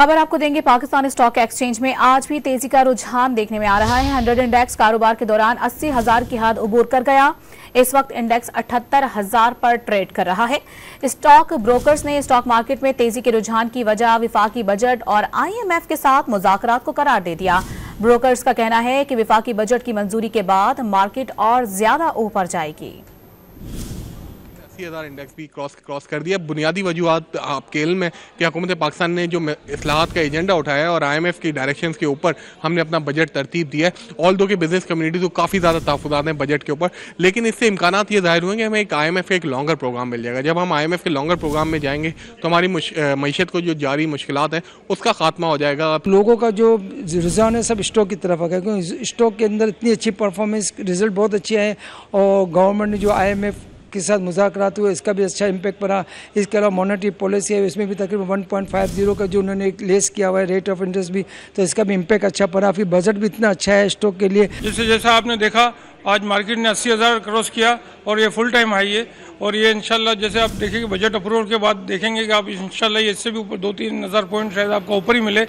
खबर आपको देंगे पाकिस्तान स्टॉक एक्सचेंज में आज भी तेजी का रुझान देखने में आ रहा है। 100 इंडेक्स कारोबार के दौरान 80,000 की हद उबूर कर गया। इस वक्त इंडेक्स 78,000 पर ट्रेड कर रहा है। स्टॉक ब्रोकर्स ने स्टॉक मार्केट में तेजी के रुझान की वजह विफाकी बजट और IMF के साथ मुज़ाकरात को करार दे दिया। ब्रोकर्स का कहना है कि विफाकी बजट की मंजूरी के बाद मार्केट और ज्यादा ऊपर जाएगी। 80,000 इंडेक्स भी क्रॉस कर दिया। बुनियादी वजूहत आपके इल्म में कि हुकूमत पाकिस्तान ने जो इस्लाहात का एजेंडा उठाया है और IMF की डायरेक्शंस के ऊपर हमने अपना बजट तरतीब दिया है। ऑल दो कि बिजनेस कम्युनिटी तो काफ़ी ज़्यादा तहफ़्फ़ुज़ात हैं बजट के ऊपर, लेकिन इससे इम्कानात ये ज़ाहिर हुए कि हमें एक IMF का एक लॉन्गर प्रोग्राम मिल जाएगा। जब हम IMF के लॉन्गर प्रोग्राम में जाएंगे तो हमारी मीशत को जो जारी मुश्किलात है उसका खात्मा हो जाएगा। लोगों का जो रुझान है सब स्टॉक की तरफ आ गया, क्योंकि स्टॉक के अंदर इतनी अच्छी परफॉर्मेंस, रिजल्ट बहुत अच्छे हैं और गवर्नमेंट ने जो IMF के साथ मुज़ाकरात हुए इसका भी अच्छा इम्पैक्ट पड़ा। इसके अलावा मॉनेटरी पॉलिसी है, इसमें भी तकरीबन 1.50 का जो उन्होंने एक लेस किया हुआ है रेट ऑफ इंटरेस्ट भी, तो इसका भी इम्पैक्ट अच्छा पड़ा। फिर बजट भी इतना अच्छा है स्टॉक के लिए। जैसा आपने देखा आज मार्केट ने 80,000 क्रॉस किया और ये फुल टाइम हाई है और ये इंशाल्लाह जैसे आप देखेंगे बजट अप्रूवल के बाद देखेंगे कि आप इंशाल्लाह ये इससे भी ऊपर 2-3 हज़ार पॉइंट शायद आपको ऊपर ही मिले।